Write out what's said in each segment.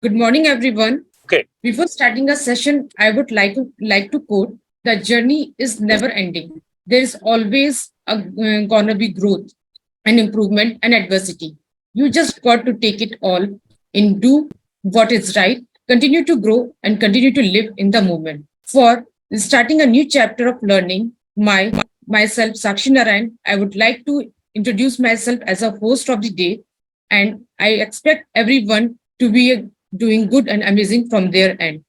Good morning, everyone. Okay. Before starting a session, I would like to quote: "The journey is never ending. There is always gonna be growth and improvement and adversity. You just got to take it all and do what is right. Continue to grow and continue to live in the moment." For starting a new chapter of learning, myself Sakshi Narayan, I would like to introduce myself as a host of the day, and I expect everyone to be doing good and amazing from their end.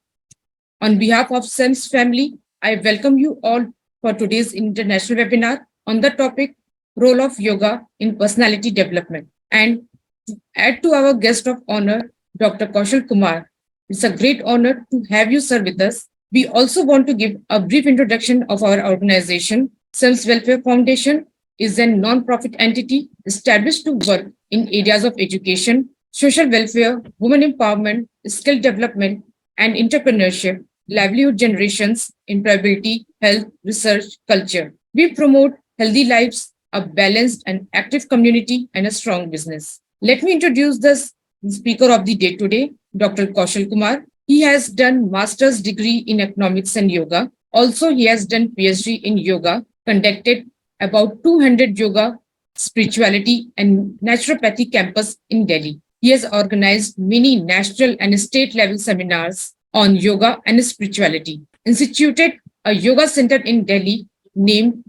On behalf of SEMS family, I welcome you all for today's international webinar on the topic Role of Yoga in Personality Development. And to add to our guest of honor, Dr. Kaushal Kumar, it's a great honor to have you, sir, with us. We also want to give a brief introduction of our organization. SEMS Welfare Foundation is a non-profit entity established to work in areas of education, social welfare, women empowerment, skill development, and entrepreneurship, livelihood generations, employability, health, research, culture. We promote healthy lives, a balanced and active community, and a strong business. Let me introduce the speaker of the day today, Dr. Kaushal Kumar. He has done master's degree in economics and yoga. Also, he has done PhD in yoga, conducted about 200 yoga, spirituality, and naturopathy campus in Delhi. He has organized many national and state level seminars on yoga and spirituality, instituted a yoga center in Delhi named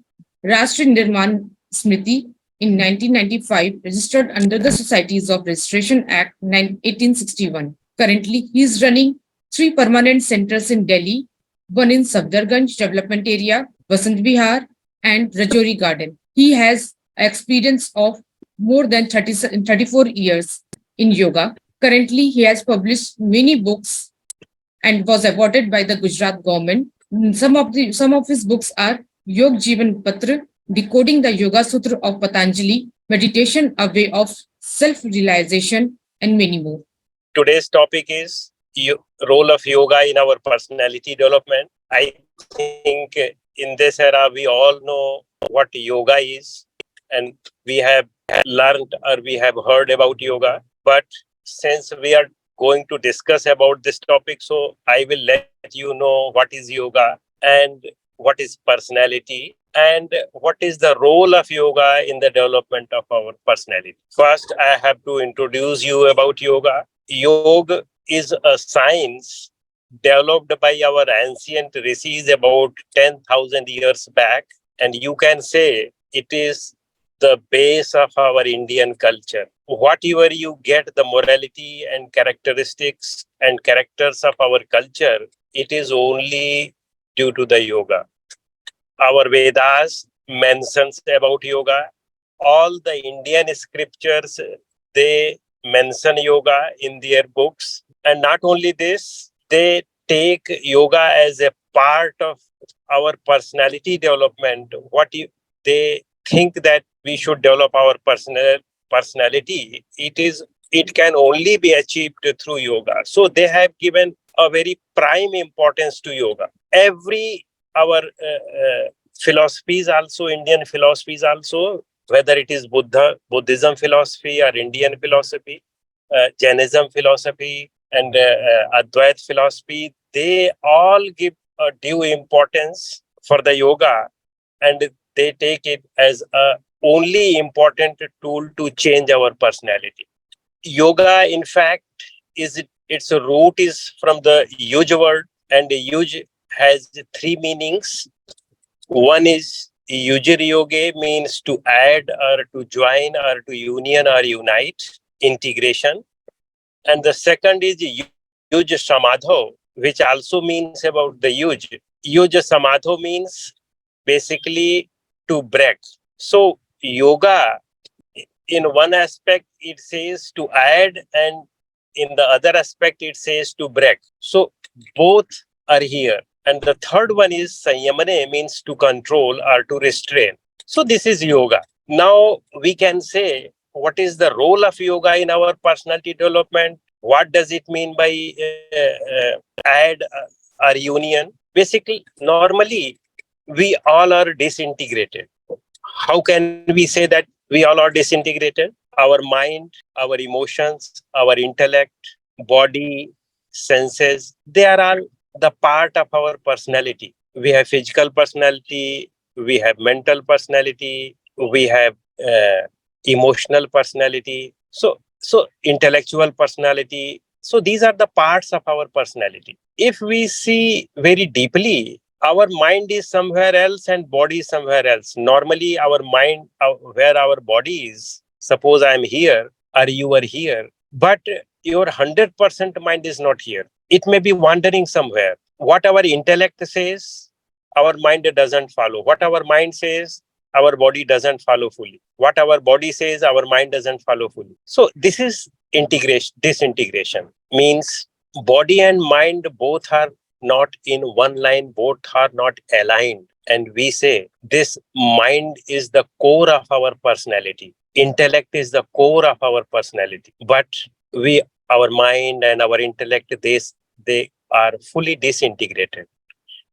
Rashtriya Nirman Smriti in 1995, registered under the Societies of Registration Act 1861. Currently, he is running three permanent centers in Delhi, one in Safdarganj development area, Vasant Vihar, and Rajouri Garden. He has experience of more than 34 years in yoga. Currently, he has published many books and was awarded by the Gujarat government. Some of his books are Yog Jivan Patra, Decoding the Yoga Sutra of Patanjali, Meditation, a Way of Self-Realization, and many more. Today's topic is role of yoga in our personality development. I think in this era we all know what yoga is, and we have learned or we have heard about yoga. But since we are going to discuss about this topic, so I will let you know what is yoga and what is personality and what is the role of yoga in the development of our personality. First, I have to introduce you about yoga. Yoga is a science developed by our ancient rishis about 10,000 years back, and you can say it is the base of our Indian culture. Whatever you get, the morality and characteristics and characters of our culture, it is only due to the yoga. Our Vedas mentions about yoga. All the Indian scriptures, they mention yoga in their books. And not only this, they take yoga as a part of our personality development. They think that we should develop our personality. It can only be achieved through yoga. So they have given a very prime importance to yoga. Every our philosophies also, Indian philosophies also, whether it is Buddhism philosophy or Indian philosophy, Jainism philosophy, and Advait philosophy, they all give a due importance for the yoga, and they take it as a only important tool to change our personality. Yoga, in fact, its root is from the Yuj word, and Yuj has three meanings. One is Yujir Yoga, means to add or to join or to union or unite, integration. And the second is Yuj Samadho, which also means about the Yuj. Yuj Samadho means basically to break. So yoga, in one aspect, it says to add, and in the other aspect, it says to break. So both are here. And the third one is Sanyamane, means to control or to restrain. So this is yoga. Now we can say, what is the role of yoga in our personality development? What does it mean by add or union? Basically, normally, we all are disintegrated. How can we say that we all are disintegrated? Our mind, our emotions, our intellect, body, senses, they are all the part of our personality. We have physical personality, we have mental personality, we have emotional personality, so intellectual personality. So these are the parts of our personality. If we see very deeply, our mind is somewhere else and body is somewhere else. Normally, our mind, where our body is, suppose I am here or you are here, but your 100% mind is not here. It may be wandering somewhere. What our intellect says, our mind doesn't follow. What our mind says, our body doesn't follow fully. What our body says, our mind doesn't follow fully. So this is integration, disintegration. Means body and mind both are not in one line, both are not aligned. And we say this mind is the core of our personality. Intellect is the core of our personality. But we, our mind and our intellect, they are fully disintegrated.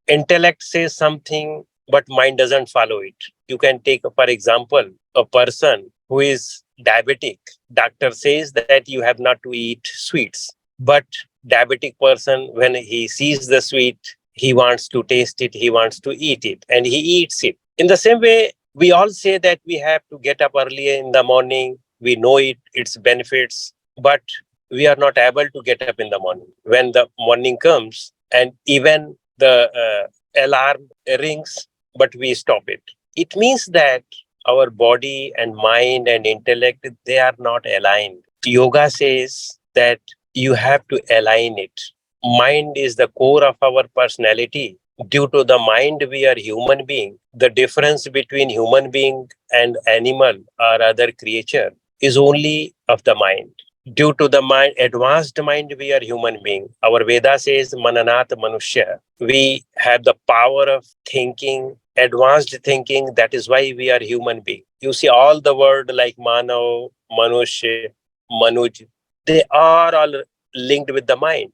Intellect says something, but mind doesn't follow it. You can take, for example, a person who is diabetic. Doctor says that you have not to eat sweets, but diabetic person, when he sees the sweet, he wants to taste it, he wants to eat it, and he eats it. In the same way, we all say that we have to get up early in the morning. We know its benefits, but we are not able to get up in the morning. When the morning comes, and even the alarm rings, but we stop it. It means that our body and mind and intellect, they are not aligned. Yoga says that you have to align it. Mind is the core of our personality. Due to the mind, we are human being. The difference between human being and animal or other creature is only of the mind. Due to the mind, advanced mind, we are human being. Our Veda says mananat manushya. We have the power of thinking, advanced thinking. That is why we are human being. You see all the word like manav, manushya, manuj, they are all linked with the mind.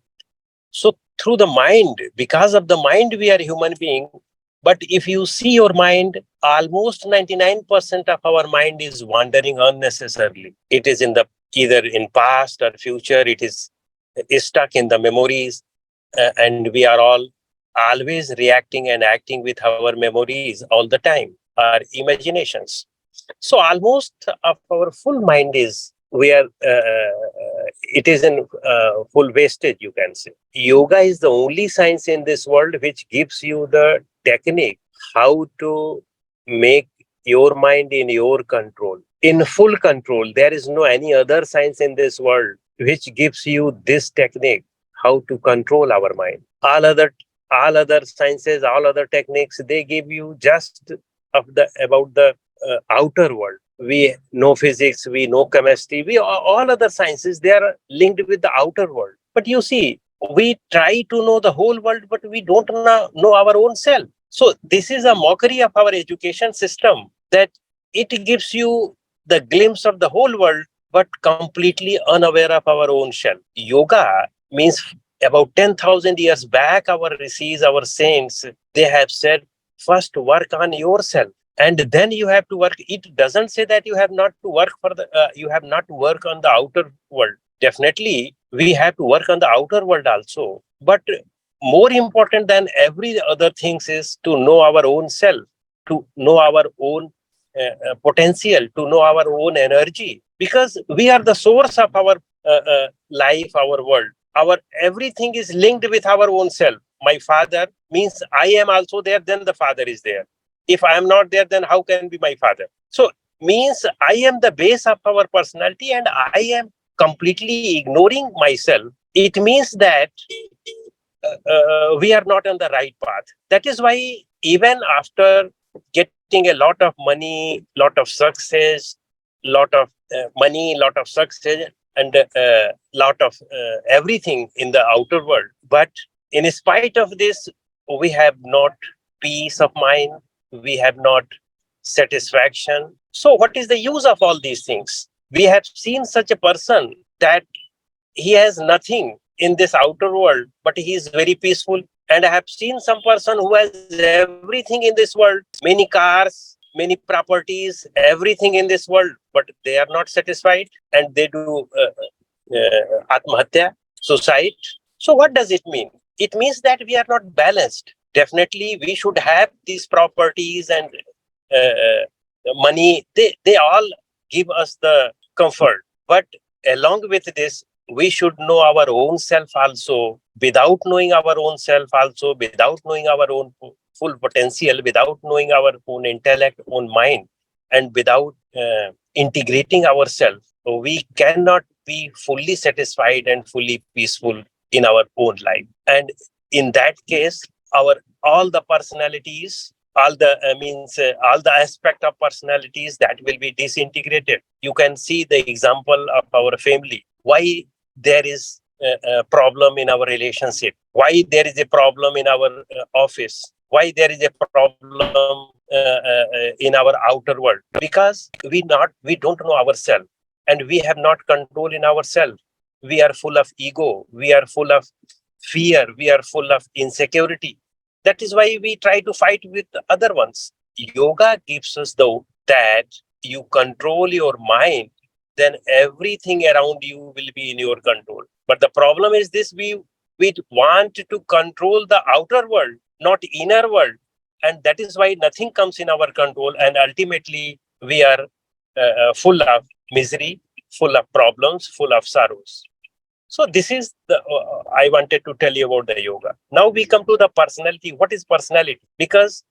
So through the mind, because of the mind, we are human being. But if you see your mind, almost 99% of our mind is wandering unnecessarily. It is in the either in past or future. It is stuck in the memories, and we are all always reacting and acting with our memories all the time, our imaginations. So almost of our full mind is we are it is in full wastage, you can say. Yoga is the only science in this world which gives you the technique how to make your mind in your control, in full control. There is no any other science in this world which gives you this technique how to control our mind. All other sciences, all other techniques, they give you just about the outer world. We know physics, we know chemistry, we all other sciences, they are linked with the outer world. But you see, we try to know the whole world, but we don't know our own self. So this is a mockery of our education system, that it gives you the glimpse of the whole world, but completely unaware of our own self. Yoga means about 10,000 years back, our rishis, our saints, they have said, first work on yourself and then you have to work. It doesn't say that you have not to work for the you have not to work on the outer world. Definitely we have to work on the outer world also, but more important than every other things is to know our own self, to know our own potential, to know our own energy, because we are the source of our life, our world. Our everything is linked with our own self. My father means I am also there, then the father is there. If I am not there, then how can be my father? So means I am the base of our personality and I am completely ignoring myself. It means that we are not on the right path. That is why even after getting a lot of money, lot of success, lot of money, lot of success, and lot of everything in the outer world, but in spite of this, we have not peace of mind, we have not satisfaction. So what is the use of all these things? We have seen such a person that he has nothing in this outer world, but he is very peaceful. And I have seen some person who has everything in this world, many cars, many properties, everything in this world, but they are not satisfied and they do atmahatya. suicide. So what does it mean? It means that we are not balanced. Definitely, we should have these properties and money. They all give us the comfort. But along with this, we should know our own self also. Without knowing our own self also, without knowing our own full potential, without knowing our own intellect, own mind, and without integrating ourselves, we cannot be fully satisfied and fully peaceful in our own life. And in that case, our all the personalities, all the aspect of personalities, that will be disintegrated. You can see the example of our family. Why there is a problem in our relationship? Why there is a problem in our office? Why there is a problem in our outer world? Because we don't know ourselves, and we have not control in ourselves. We are full of ego, we are full of fear, we are full of insecurity. That is why we try to fight with other ones. Yoga gives us though that you control your mind, then everything around you will be in your control. But the problem is this: we want to control the outer world, not inner world, and that is why nothing comes in our control, and ultimately we are full of misery, full of problems, full of sorrows. So this is the I wanted to tell you about the yoga. Now we come to the personality. What is personality? Because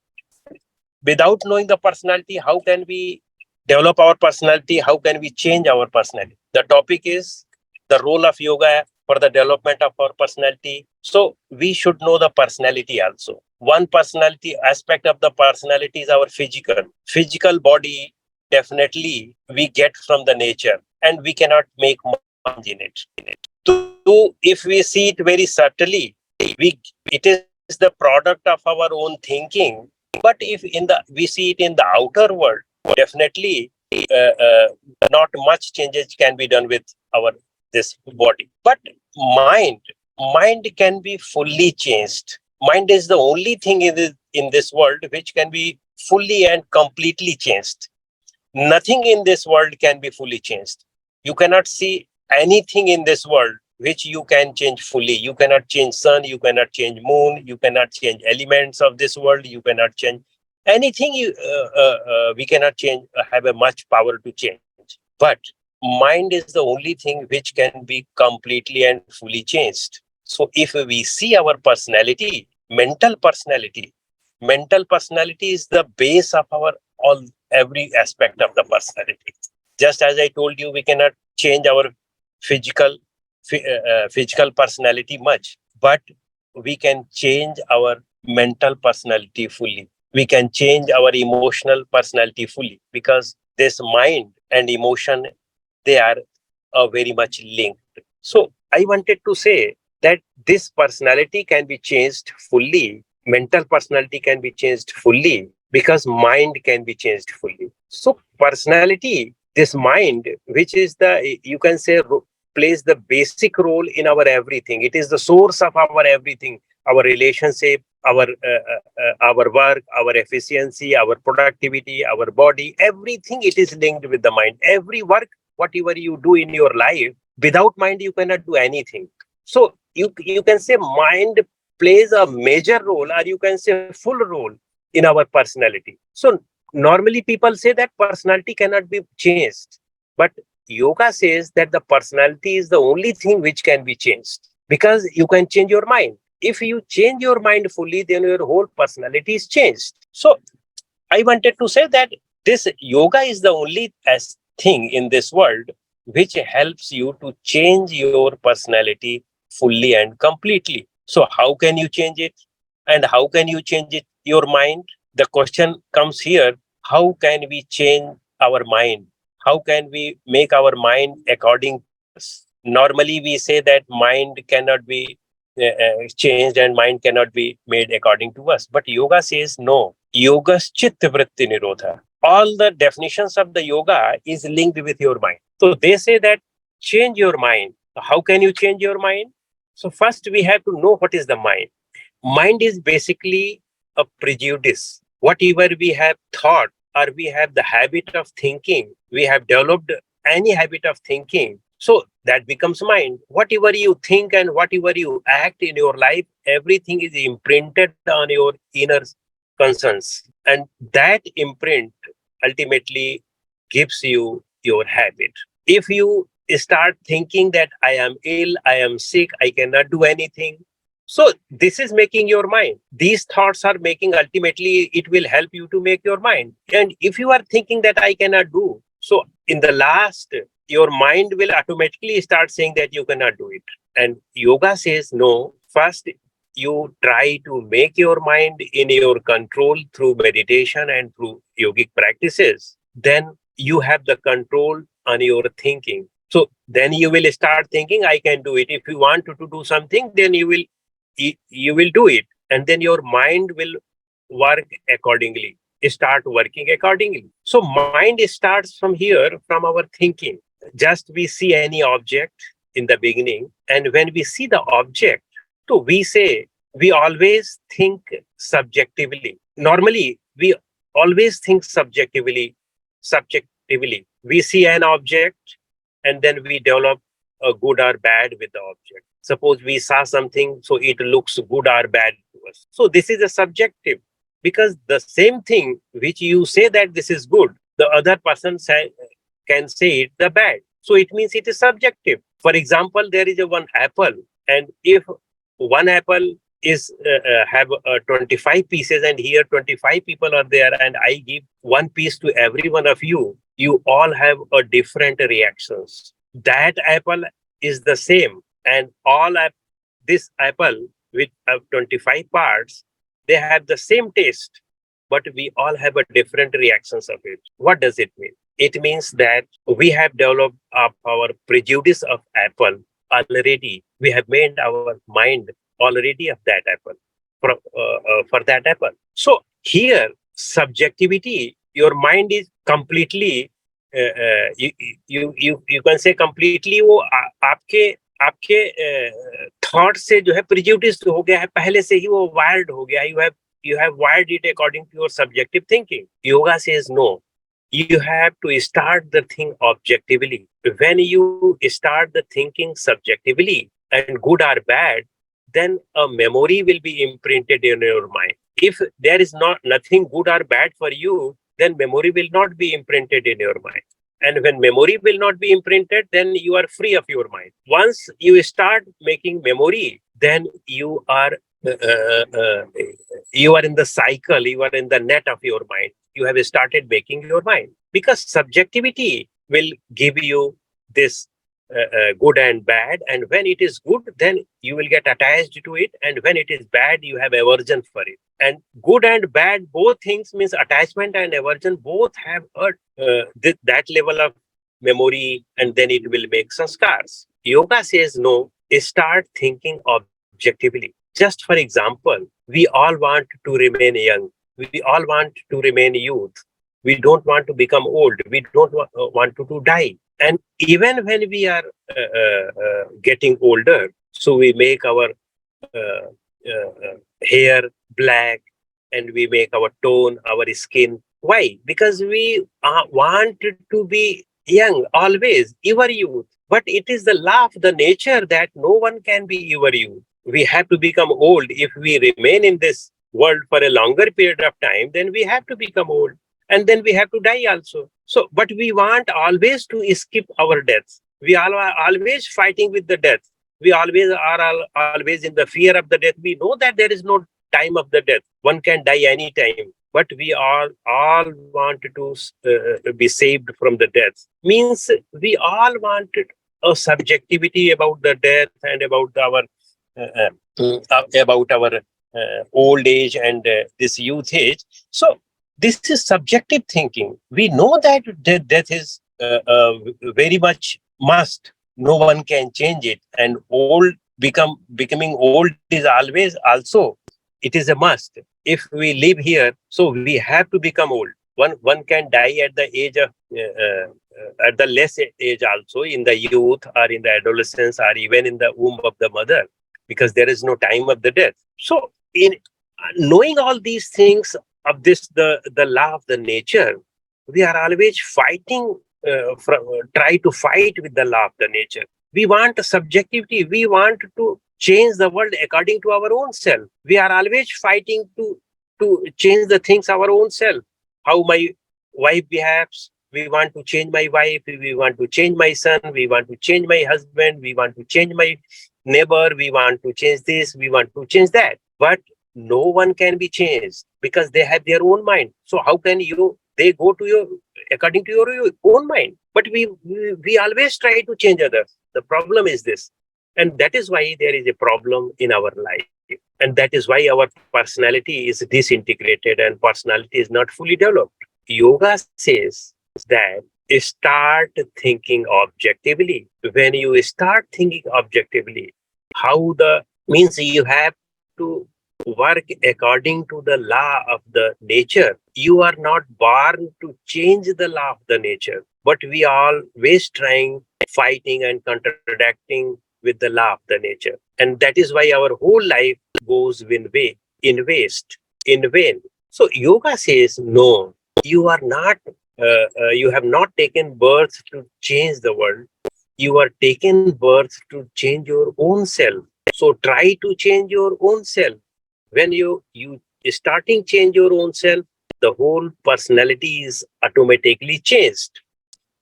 without knowing the personality, how can we develop our personality? How can we change our personality? The topic is the role of yoga for the development of our personality. So we should know the personality also. One personality aspect of the personality is our physical body. Definitely we get from the nature, and we cannot make much change in it. So if we see it very subtly, it is the product of our own thinking. But if we see it in the outer world, definitely not much changes can be done with our this body. But mind, mind can be fully changed. Mind is the only thing in this world which can be fully and completely changed. Nothing in this world can be fully changed. You cannot see anything in this world which you can change fully. You cannot change sun, you cannot change moon, you cannot change elements of this world, you cannot change anything. We cannot change, have a much power to change. But mind is the only thing which can be completely and fully changed. So if we see our personality, mental personality is the base of our all every aspect of the personality. Just as I told you, we cannot change our physical physical personality much, but we can change our mental personality fully. We can change our emotional personality fully, because this mind and emotion, they are very much linked. So I wanted to say that this personality can be changed fully, mental personality can be changed fully, because mind can be changed fully. So personality, this mind, which is the, you can say, plays the basic role in our everything. It is the source of our everything, our relationship, our work, our efficiency, our productivity, our body, everything. It is linked with the mind. Every work, whatever you do in your life, without mind you cannot do anything. So you can say mind plays a major role, or you can say full role in our personality. So normally people say that personality cannot be changed, but yoga says that the personality is the only thing which can be changed, because you can change your mind. If you change your mind fully, then your whole personality is changed. So I wanted to say that this yoga is the only thing in this world which helps you to change your personality fully and completely. So how can you change it? And how can you change it? Your mind. The question comes here: how can we change our mind? How can we make our mind according to us? Normally, we say that mind cannot be changed and mind cannot be made according to us. But yoga says no. Yoga's chitta vritti nirodha. All the definitions of the yoga is linked with your mind. So they say that change your mind. How can you change your mind? So first we have to know what is the mind. Mind is basically a prejudice. Whatever we have thought, or we have the habit of thinking, we have developed any habit of thinking. So that becomes mind. Whatever you think and whatever you act in your life, everything is imprinted on your inner concerns. And that imprint ultimately gives you your habit. If you start thinking that I am ill, I am sick, I cannot do anything, so this is making your mind. These thoughts are making, ultimately, it will help you to make your mind. And if you are thinking that I cannot do, so in the last, your mind will automatically start saying that you cannot do it. And yoga says, no, first you try to make your mind in your control through meditation and through yogic practices. Then you have the control on your thinking. So then you will start thinking, I can do it. If you want to do something, then you will do it, and then your mind will work accordingly, start working accordingly. So mind starts from here, from our thinking. Just we see any object in the beginning, and when we see the object, so we say, we always think subjectively. Normally we always think subjectively. We see an object, and then we develop a good or bad with the object. Suppose we saw something, so it looks good or bad to us. So this is a subjective, because the same thing which you say that this is good, the other person can say it the bad. So it means it is subjective. For example, there is a one apple, and if one apple is have 25 pieces, and here 25 people are there, and I give one piece to every one of you, you all have a different reactions. That apple is the same, and this apple with 25 parts, they have the same taste, but we all have a different reactions of it. What does it mean? It means that we have developed up our prejudice of apple already. We have made our mind already of that apple, for that apple. So here, subjectivity, your mind is completely, you can say completely, वो आपके आपके thought से जो है prejudiced हो गया है, पहले से ही वो वायर्ड हो गया है. You have wired it according to your subjective thinking. Yoga says no. You have to start the thing objectively. When you start the thinking subjectively, and good or bad, then a memory will be imprinted in your mind. If there is nothing good or bad for you, then memory will not be imprinted in your mind. And when memory will not be imprinted, then you are free of your mind. Once you start making memory, then you are in the cycle, you are in the net of your mind. You have started making your mind, because subjectivity will give you this good and bad. And when it is good, then you will get attached to it, and when it is bad, you have aversion for it. And good and bad, both things, means attachment and aversion, both have that level of memory, and then it will make sanskars. Yoga says no, start thinking objectively. Just for example, we all want to remain young, we all want to remain youth, we don't want to become old, we don't want to die. And even when we are getting older, so we make our hair black, and we make our tone, our skin. Why? Because we want to be young always, ever youth. But it is the law of the nature that no one can be ever youth. We have to become old. If we remain in this world for a longer period of time, then we have to become old. And then we have to die also. So, but we want always to skip our deaths. We are always fighting with the death. We always are always in the fear of the death. We know that there is no time of the death. One can die anytime. But we all want to be saved from the death. Means we all wanted a subjectivity about the death, and about our old age, and this youth age. So this is subjective thinking. We know that death is very much must. No one can change it, and becoming old is always also, it is a must. If we live here, so we have to become old. One can die at the age of at the less age also, in the youth or in the adolescence, or even in the womb of the mother, because there is no time of the death. So in knowing all these things of this, the law of the nature, we are always fighting try to fight with the law of the nature. We want subjectivity. We want to change the world according to our own self. We are always fighting to change the things our own self. How my wife behaves, we want to change my wife. We want to change my son. We want to change my husband. We want to change my neighbor. We want to change this. We want to change that. But no one can be changed because they have their own mind. So how can you? They go to your according to your own mind. But we always try to change others. The problem is this, and that is why there is a problem in our life, and that is why our personality is disintegrated and personality is not fully developed. Yoga says that start thinking objectively. When you start thinking objectively, how the means you have to work according to the law of the nature. You are not born to change the law of the nature, but we are always trying, fighting and contradicting with the law of the nature. And that is why our whole life goes in waste, in vain. So yoga says, no, you are not, you have not taken birth to change the world. You are taken birth to change your own self. So try to change your own self. When you starting change your own self, the whole personality is automatically changed.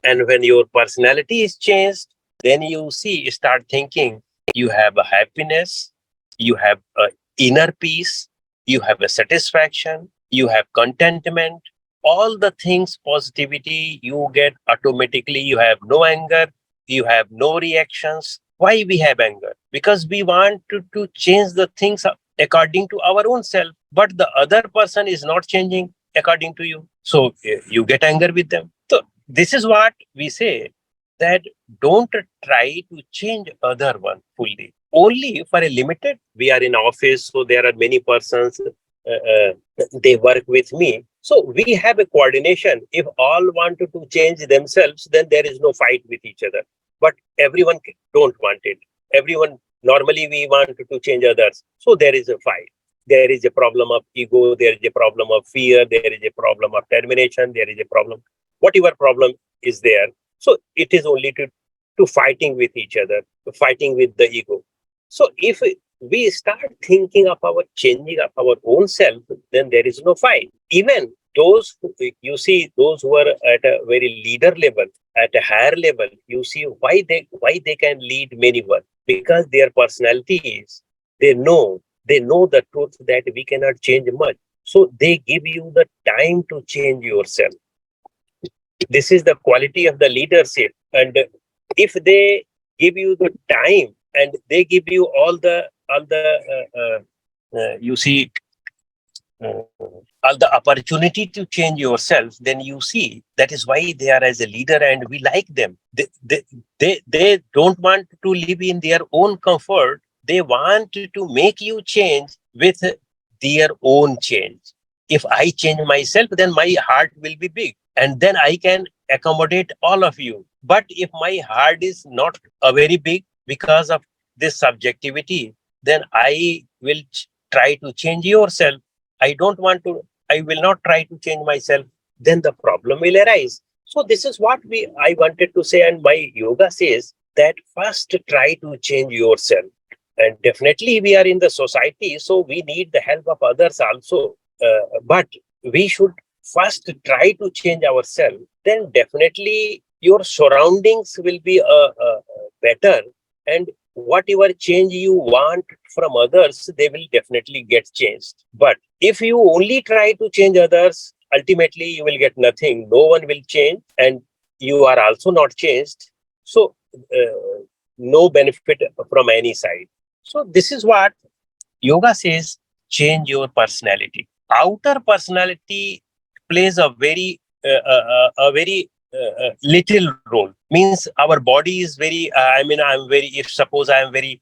And when your personality is changed, then you see, start thinking, you have a happiness, you have a inner peace, you have a satisfaction, you have contentment, all the things positivity you get automatically. You have no anger, you have no reactions. Why we have anger? Because we want to change the things according to our own self, but the other person is not changing according to you. So you get anger with them. So this is what we say, that don't try to change other one fully. Only for a limited. We are in office, so there are many persons. They work with me, so we have a coordination. If all wanted to change themselves, then there is no fight with each other. But everyone don't want it. Everyone normally we want to change others, so there is a fight. There is a problem of ego. There is a problem of fear. There is a problem of termination. There is a problem. Whatever problem is there, so it is only to fighting with each other, fighting with the ego. So if we start thinking of our changing of our own self, then there is no fight. Even those you see, those who are at a very leader level, at a higher level, you see why they can lead many one, because their personality is, they know the truth that we cannot change much. So they give you the time to change yourself. This is the quality of the leadership. And if they give you the time and they give you you see all the opportunity to change yourself, then you see that is why they are as a leader and we like them. They don't want to live in their own comfort. They want to make you change with their own change. If I change myself, then my heart will be big and then I can accommodate all of you. But if my heart is not a very big because of this subjectivity, then I will try to change yourself. I will not try to change myself. Then the problem will arise. So this is what I wanted to say. And my yoga says that first try to change yourself. And definitely we are in the society, so we need the help of others also. But we should first try to change ourselves. Then definitely your surroundings will be better. And whatever change you want from others, they will definitely get changed. But if you only try to change others, ultimately you will get nothing. No one will change and you are also not changed. So no benefit from any side. So this is what yoga says, change your personality. Outer personality plays a very little role. Means our body is very, I'm very, if suppose I am very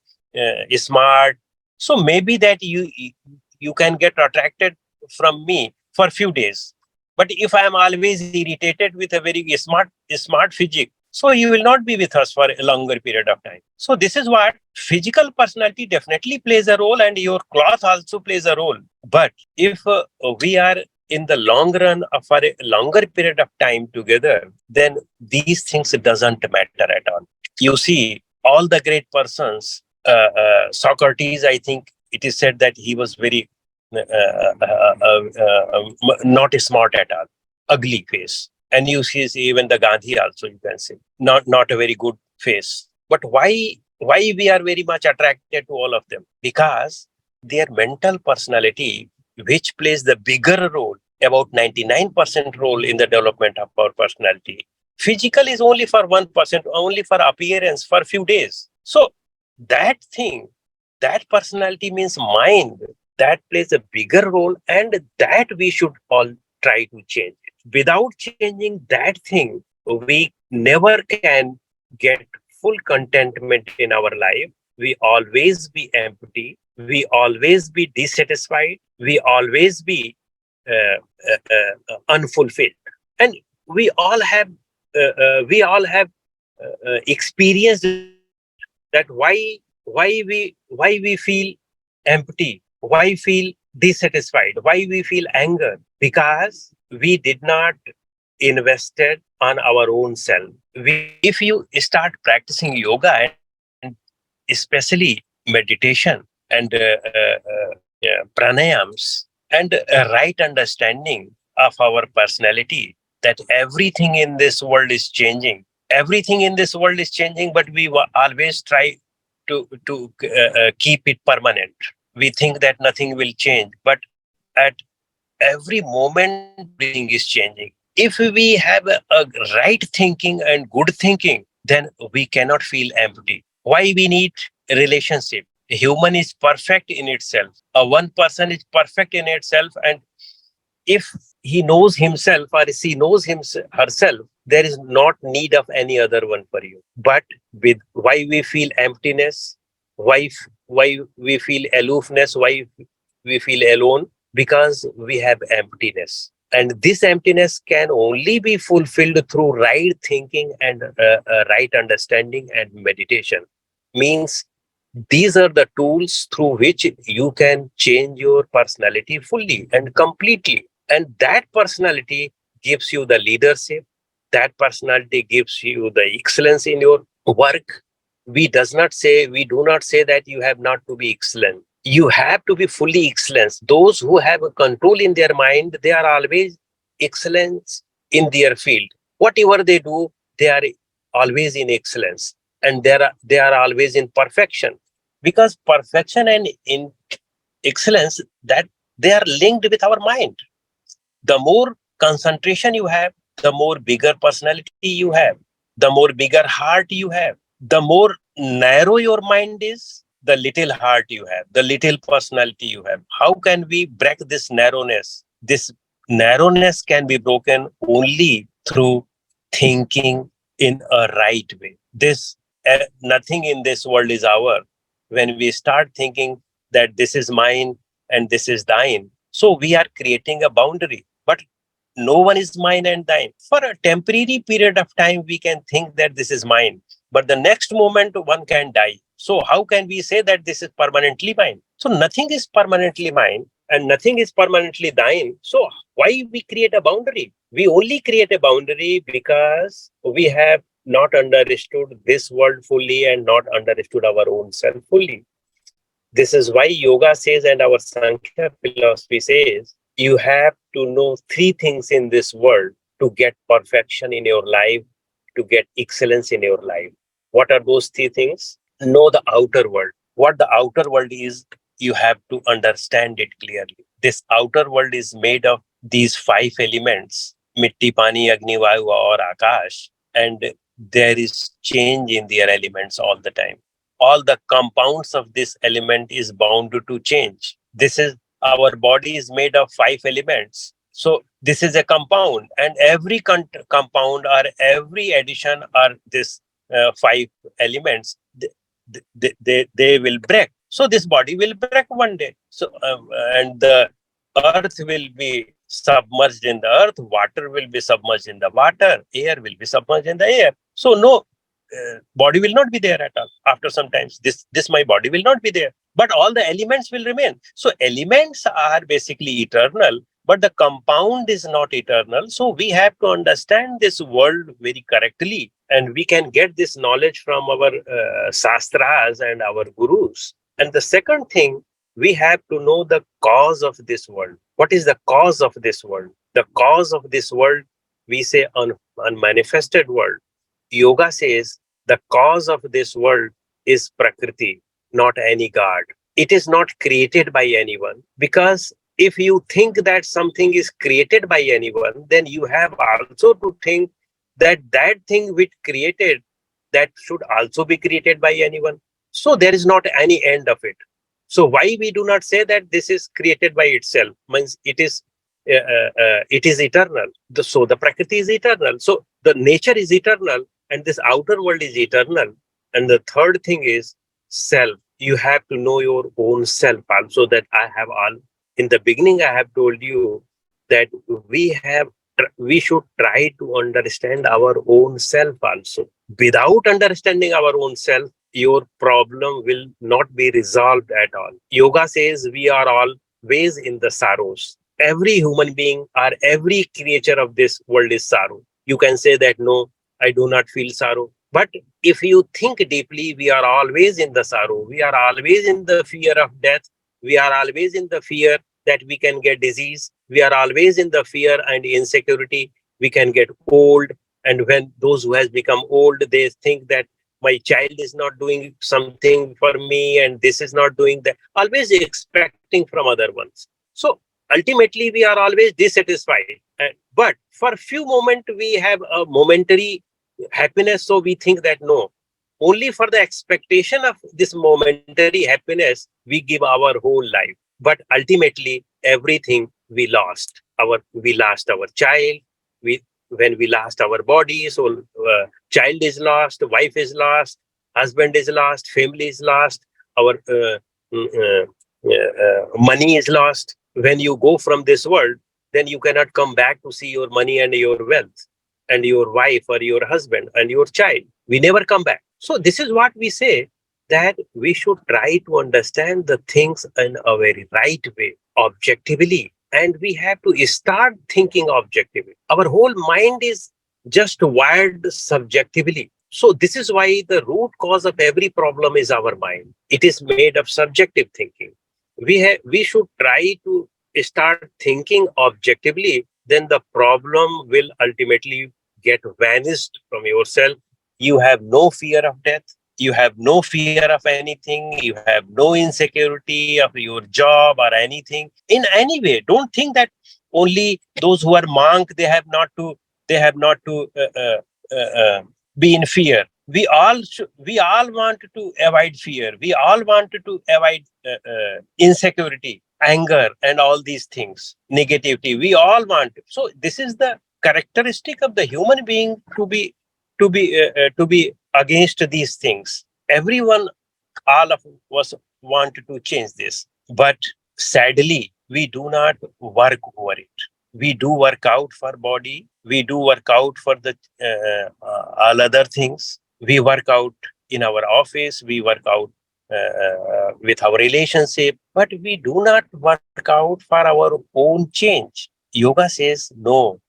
smart, so maybe that you can get attracted from me for a few days. But if I am always irritated with a very smart physique, so you will not be with us for a longer period of time. So this is what physical personality definitely plays a role, and your cloth also plays a role. But if we are in the long run, for a longer period of time together, then these things doesn't matter at all. You see, all the great persons, Socrates, I think it is said that he was very not smart at all, ugly face. And you see even the Gandhi also, you can say, not a very good face. But why we are very much attracted to all of them? Because their mental personality, which plays the bigger role, about 99% role in the development of our personality. Physical is only for 1%, only for appearance for a few days. So that thing, that personality means mind, that plays a bigger role, and that we should all try to change. Without changing that thing, we never can get full contentment in our life. We always be empty. We always be dissatisfied. We always be unfulfilled. And we all have experienced that why we feel empty, why feel dissatisfied, why we feel anger, because we did not invested on our own self. If you start practicing yoga and especially meditation and pranayams and a right understanding of our personality, that everything in this world is changing. Everything in this world is changing, but we always try to keep it permanent. We think that nothing will change, but at every moment everything is changing. If we have a right thinking and good thinking, then we cannot feel empty. Why we need a relationship? A human is perfect in itself. A one person is perfect in itself, and if he knows himself or she knows herself, there is not need of any other one for you. But with why we feel emptiness, why we feel aloofness, why we feel alone, because we have emptiness. And this emptiness can only be fulfilled through right thinking and right understanding and meditation. Means these are the tools through which you can change your personality fully and completely. And that personality gives you the leadership. That personality gives you the excellence in your work. We do not say that you have not to be excellent. You have to be fully excellent. Those who have a control in their mind, they are always excellence in their field. Whatever they do, they are always in excellence, and they are always in perfection. Because perfection and in excellence, that they are linked with our mind. The more concentration you have, the more bigger personality you have, the more bigger heart you have. The more narrow your mind is, the little heart you have, the little personality you have. How can we break this narrowness? This narrowness can be broken only through thinking in a right way. Nothing in this world is our. When we start thinking that this is mine and this is thine, so we are creating a boundary. But no one is mine and thine. For a temporary period of time, we can think that this is mine, but the next moment one can die. So how can we say that this is permanently mine? So nothing is permanently mine and nothing is permanently thine. So why we create a boundary? We only create a boundary because we have not understood this world fully and not understood our own self fully. This is why yoga says and our Sankhya philosophy says you have to know three things in this world to get perfection in your life, to get excellence in your life. What are those three things? Know the outer world. What the outer world is, you have to understand it clearly. This outer world is made of these five elements: mitti, pani, agni, vayu, or akash, and there is change in their elements all the time. All the compounds of this element is bound to change. This is our body is made of five elements. So this is a compound, and every compound or every addition are this five elements. They will break. So this body will break one day. So and the earth will be submerged in the earth, water will be submerged in the water, air will be submerged in the air. So no body will not be there at all. After some times, this my body will not be there, but all the elements will remain. So elements are basically eternal, but the compound is not eternal. So we have to understand this world very correctly, and we can get this knowledge from our sastras and our gurus. And the second thing, we have to know the cause of this world. What is the cause of this world? The cause of this world, we say unmanifested world. Yoga says the cause of this world is Prakriti, not any god. It is not created by anyone, because if you think that something is created by anyone, then you have also to think that that thing which created, that should also be created by anyone. So there is not any end of it. So why we do not say that this is created by itself? Means it is eternal. So the Prakriti is eternal. So the nature is eternal, and this outer world is eternal. And the third thing is self. You have to know your own self also. That I have all in the beginning, I have told you that we should try to understand our own self also. Without understanding our own self, your problem will not be resolved at all. Yoga says we are always in the sorrows. Every human being or every creature of this world is sorrow. You can say that, no, I do not feel sorrow. But if you think deeply, we are always in the sorrow. We are always in the fear of death. We are always in the fear that we can get disease. We are always in the fear and insecurity. We can get old. And when those who has become old, they think that my child is not doing something for me and this is not doing that. Always expecting from other ones. So ultimately, we are always dissatisfied. But for a few moments, we have a momentary happiness. So we think that, no, only for the expectation of this momentary happiness, we give our whole life. But ultimately, everything we lost our child. We When we lost our body, so child is lost, wife is lost, husband is lost, family is lost, our money is lost. When you go from this world, then you cannot come back to see your money and your wealth and your wife or your husband and your child. We never come back. So this is what we say, that we should try to understand the things in a very right way, objectively. And we have to start thinking objectively. Our whole mind is just wired subjectively. So this is why the root cause of every problem is our mind. It is made of subjective thinking. We should try to start thinking objectively, then the problem will ultimately get vanished from yourself. You have no fear of death. You have no fear of anything. You have no insecurity of your job or anything. In any way, don't think that only those who are monk, they have not to be in fear. We all want to avoid fear. We all want to avoid insecurity, anger, and all these things, negativity. We all want. So this is the characteristic of the human being, to be against these things. Everyone, all of us want to change this, but sadly, we do not work over it. We do work out for body. We do work out for the all other things. We work out in our office. We work out with our relationship, but we do not work out for our own change. Yoga says no.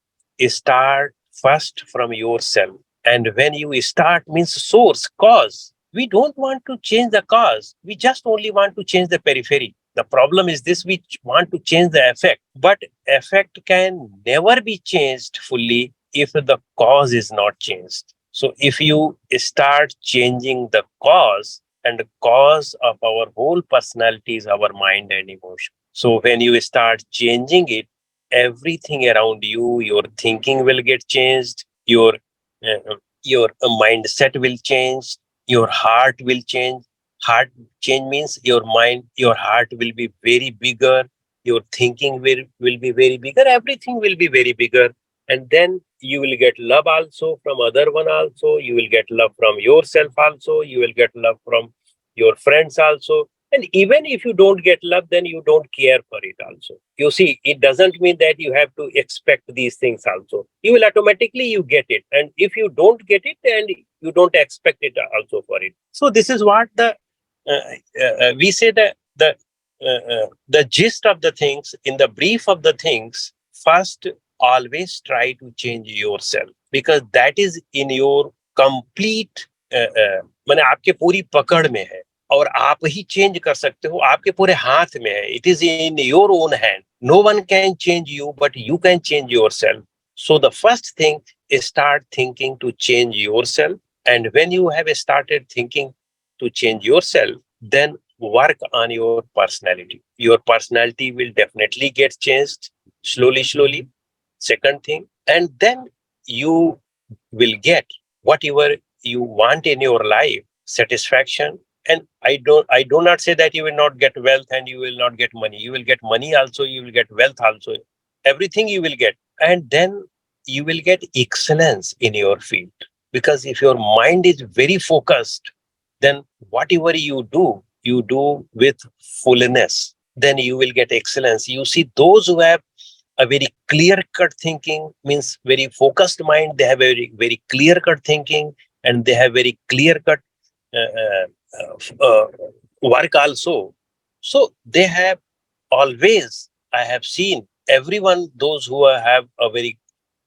Start first from yourself. And when you start means source, cause. We don't want to change the cause. We just only want to change the periphery. The problem is this: we want to change the effect, but effect can never be changed fully if the cause is not changed. So if you start changing the cause, and the cause of our whole personality is our mind and emotion. So when you start changing it, everything around you, your thinking will get changed, your mindset will change, your heart will change. Heart change means your mind, your heart will be very bigger, your thinking will be very bigger, everything will be very bigger. And then you will get love also from other one also, you will get love from yourself also, you will get love from your friends also. And even if you don't get love, then you don't care for it also. You see, it doesn't mean that you have to expect these things also. You will automatically you get it. And if you don't get it, then you don't expect it also for it. So this is what the we say that the the gist of the things, in the brief of the things, first always try to change yourself, because that is in your complete माने आपके पूरी पकड़ में है और आप ही change कर सकते हो, आपके पूरे हाथ में है. It is in your own hand. No one can change you but you can change yourself. So the first thing is start thinking to change yourself, and when you have started thinking to change yourself, then work on your personality. Your personality will definitely get changed slowly. Second thing, and then you will get whatever you want in your life, satisfaction. And I do not say that you will not get wealth and you will not get money. You will get money also, you will get wealth also, everything you will get. And then you will get excellence in your field, because if your mind is very focused, then whatever you do with fullness, then you will get excellence. You see, those who have a very clear cut thinking, means very focused mind, they have very clear cut thinking, and they have very clear cut uh, uh, uh, work also. So they have always, I have seen everyone, those who have a very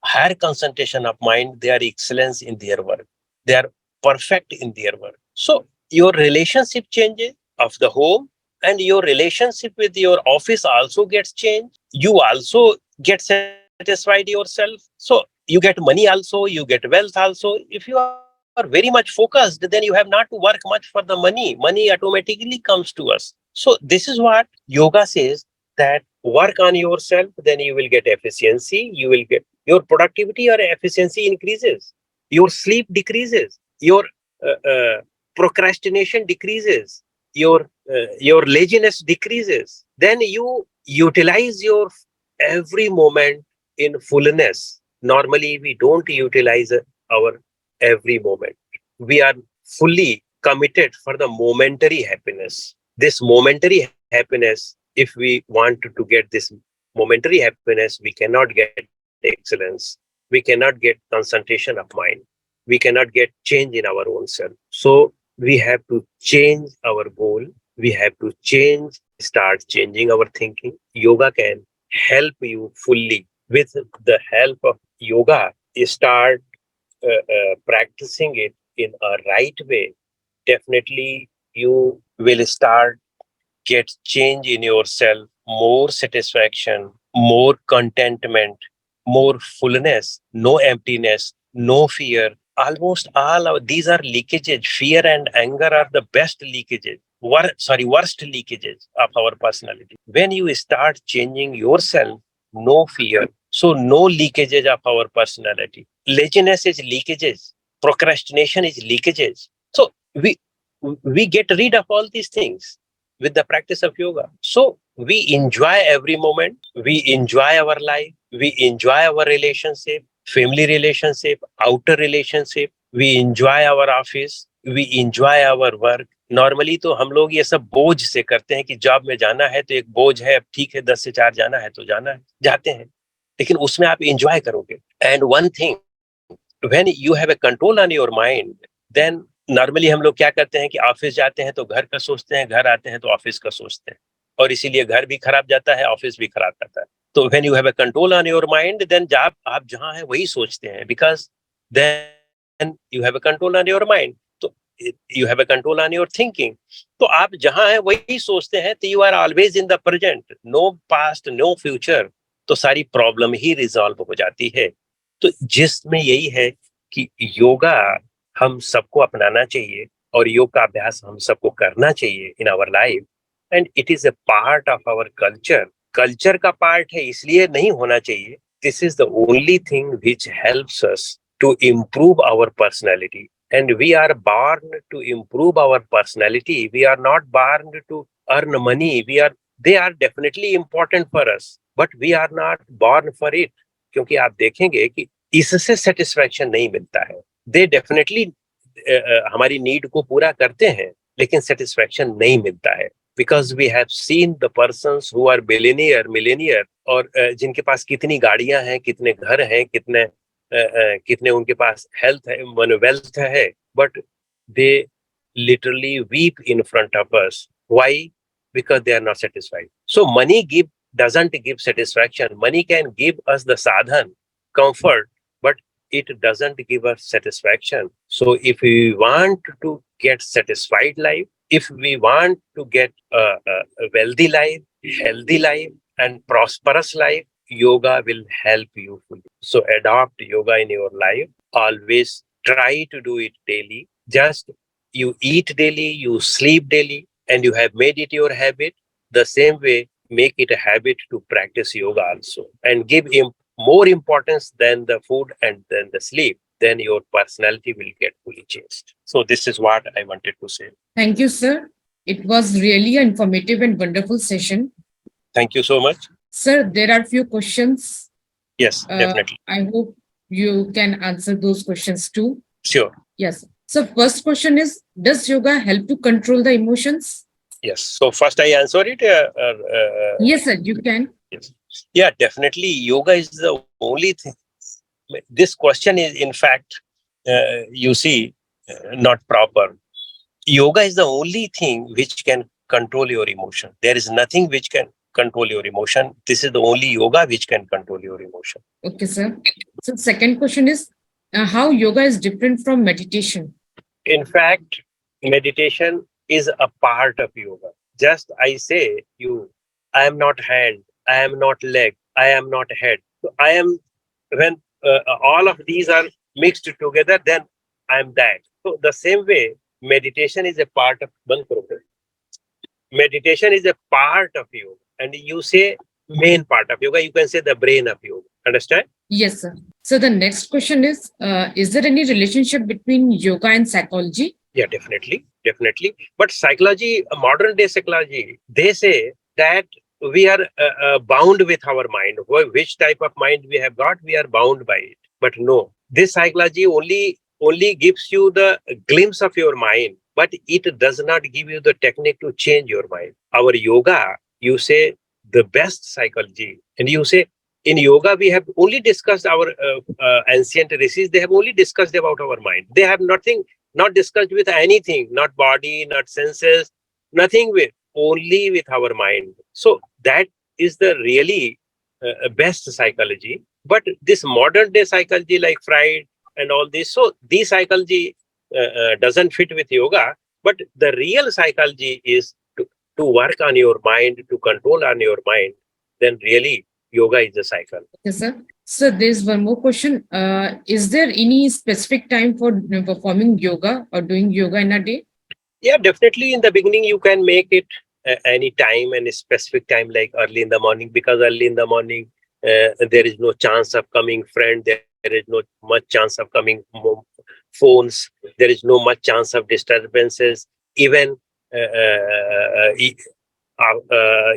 higher concentration of mind, they are excellence in their work, they are perfect in their work. So your relationship changes of the home, and your relationship with your office also gets changed. You also get satisfied yourself. So you get money also, you get wealth also. If you are very much focused, then you have not to work much for the money. Money automatically comes to us. So this is what yoga says, that work on yourself, then you will get efficiency, you will get your productivity or efficiency increases, your sleep decreases, your procrastination decreases, your laziness decreases. Then you utilize your every moment in fullness. Normally we don't utilize our every moment. We are fully committed for the momentary happiness. This momentary happiness, if we want to get this momentary happiness, we cannot get excellence, we cannot get concentration of mind, we cannot get change in our own self. So we have to change our goal, we have to change, start changing our thinking. Yoga can help you fully. With the help of yoga, you start practicing it in a right way. Definitely you will start get change in yourself, more satisfaction, more contentment, more fullness, no emptiness, no fear. Almost all of these are leakages. Fear and anger are the best leakages. Worst leakages of our personality. When you start changing yourself, no fear. So no leakages of our personality. Laziness is leakages. Procrastination is leakages. So we get rid of all these things with the practice of yoga. So we enjoy every moment, we enjoy our life, we enjoy our relationship, family relationship, outer relationship, we enjoy our office, we enjoy our work. Normally तो हम लोग ये सब बोझ से करते हैं कि जॉब में जाना है तो एक बोझ है, अब ठीक है 10 से 4 जाना है तो जाना है, जाते हैं, लेकिन उसमें आप एंजॉय करोगे. And one thing, when you have a control on your mind, then normally हम लोग क्या करते हैं कि ऑफिस जाते हैं तो घर का सोचते हैं, घर आते हैं तो ऑफिस का सोचते हैं, और इसीलिए घर भी खराब जाता है, ऑफिस भी खराब जाता है. तो when you have a control on your mind, then जब आप जहां है वही सोचते हैं, because then you have a control on your mind. तो you have a control on your thinking. तो आप जहां है वही सोचते हैं, तो you are always in the present, no past no future. तो सारी प्रॉब्लम ही रिजॉल्व हो जाती है. तो जिसमें यही है कि योगा हम सबको अपनाना चाहिए और योग का अभ्यास हम सबको करना चाहिए in our life. And it is a part of our culture. Culture का पार्ट है इसलिए नहीं होना चाहिए. This is the only thing which helps us to improve our personality. And we are born to improve our personality. We are not born to earn money. They are definitely important for us, but we are not born for it. क्योंकि आप देखेंगे कि इससे satisfaction नहीं मिलता है. They definitely हमारी need को पूरा करते हैं, लेकिन सेटिस्फैक्शन नहीं मिलता है. Because we have seen the persons who are billionaire millionaire, और जिनके पास कितनी गाड़ियां हैं, कितने घर हैं, कितने उनके पास हेल्थ है, वेल्थ है, but they literally weep in front of us. Why? because they are not satisfied. So money doesn't give satisfaction. Money can give us the sadhan, comfort, but it doesn't give us satisfaction. So if we want to get satisfied life, if we want to get a wealthy life, healthy life, and prosperous life, yoga will help you fully. So adopt yoga in your life. Always try to do it daily. Just you eat daily, you sleep daily, and you have made it your habit. The same way, make it a habit to practice yoga also, and give more importance than the food and then the sleep. Then your personality will get fully changed. So this is what I wanted to say. Thank you, sir. It was really an informative and wonderful session. Thank you so much. Sir, there are few questions. Yes, definitely. I hope you can answer those questions too. Sure. Yes. So first question is, does yoga help to control the emotions? Yes. So first I answer it. Yes, sir, you can. Yes. Yeah, definitely. Yoga is the only thing. This question is, in fact, you see, not proper. Yoga is the only thing which can control your emotion. There is nothing which can control your emotion. This is the only yoga which can control your emotion. Okay, sir. So second question is, how yoga is different from meditation? In fact, meditation is a part of yoga. Just I say you, I am not hand, I am not leg, I am not head. So I am, when all of these are mixed together, then I am that. So the same way, meditation is a part of one program. Meditation is a part of yoga, and you say main part of yoga. You can say the brain of yoga. Understand? Yes, sir. So the next question is there any relationship between yoga and psychology? Yeah, definitely, definitely. But psychology, modern day psychology, they say that we are bound with our mind. Which type of mind we have got, we are bound by it. But no, this psychology only gives you the glimpse of your mind, but it does not give you the technique to change your mind. Our yoga, you say the best psychology, and you say in yoga we have only discussed our ancient rishis. They have only discussed about our mind. They have nothing, not discussed with anything, not body, not senses, nothing, with only with our mind. So that is the really best psychology. But this modern day psychology like Freud and all this, so this psychology doesn't fit with yoga. But the real psychology is to work on your mind, to control on your mind. Then really yoga is a cycle. Yes, sir. So there's one more question. Is there any specific time for performing yoga or doing yoga in a day? Yeah, definitely. In the beginning, you can make it any time and a specific time, like early in the morning, because early in the morning, there is no chance of coming friend. There is no much chance of coming phones. There is no much chance of disturbances. Even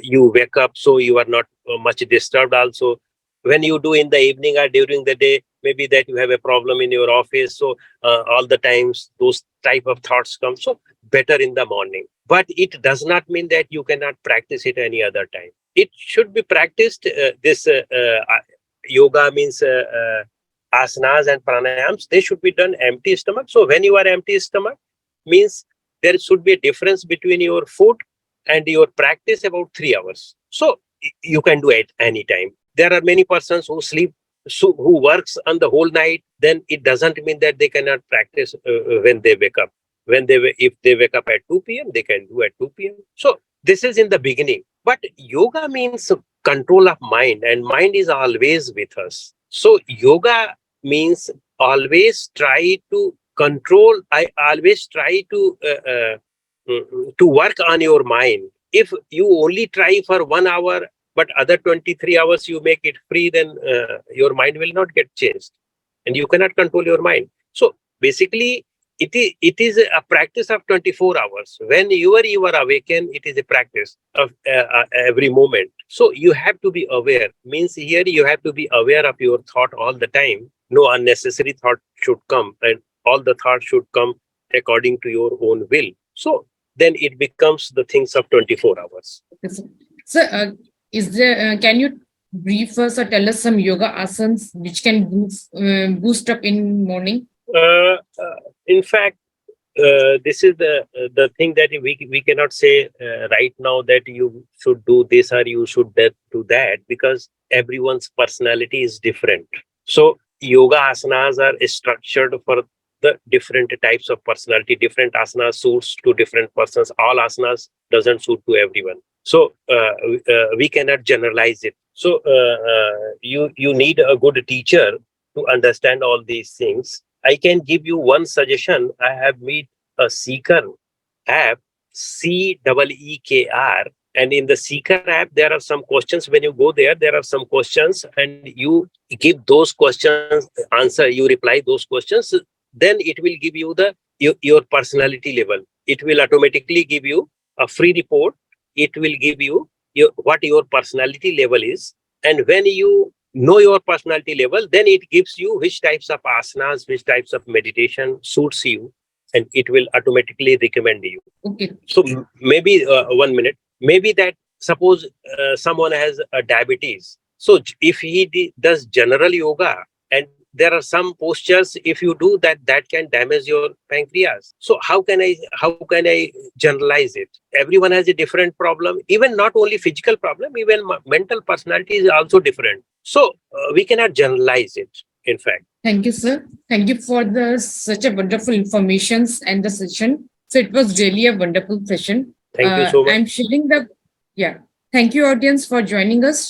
you wake up, so you are not much disturbed also. When you do in the evening or during the day, maybe that you have a problem in your office, so all the times those type of thoughts come. So better in the morning, but it does not mean that you cannot practice it any other time. It should be practiced. This yoga means asanas and pranayams, they should be done empty stomach. So when you are empty stomach, means there should be a difference between your food and your practice about 3 hours. So you can do it anytime. There are many persons who sleep, so who works on the whole night. Then it doesn't mean that they cannot practice when they wake up. If they wake up at 2 p.m., they can do at 2 p.m. So this is in the beginning. But yoga means control of mind, and mind is always with us. So yoga means always try to control. I always try to work on your mind. If you only try for 1 hour, but other 23 hours you make it free, then your mind will not get changed, and you cannot control your mind. So basically, it is a practice of 24 hours. When you are awakened, it is a practice of every moment. So you have to be aware. Means here you have to be aware of your thought all the time. No unnecessary thought should come, and all the thoughts should come according to your own will. So then it becomes the things of 24 hours. Yes, sir. So, is there? Can you brief us or tell us some yoga asanas which can boost up in morning? Uh, in fact, this is the thing that we cannot say right now that you should do this or you should do that, because everyone's personality is different. So yoga asanas are structured for the different types of personality. Different asanas suits to different persons. All asanas doesn't suit to everyone. So we cannot generalize it. So you need a good teacher to understand all these things. I can give you one suggestion. I have made a Seeker app, Ceekr, and in the Seeker app there are some questions. When you go there are some questions, and you give those questions answer. You reply those questions, then it will give you your personality level. It will automatically give you a free report. It will give you what your personality level is, and when you know your personality level, then it gives you which types of asanas, which types of meditation suits you, and it will automatically recommend you. Okay. So maybe 1 minute, maybe that suppose someone has a diabetes. So if he does general yoga, and there are some postures, if you do that, that can damage your pancreas. So how can I generalize it? Everyone has a different problem. Even not only physical problem, even mental personality is also different. So we cannot generalize it, in fact. Thank you, sir. Thank you for the such a wonderful informations and the session. So it was really a wonderful session. Thank you so much. I'm sharing the yeah. Thank you, audience, for joining us.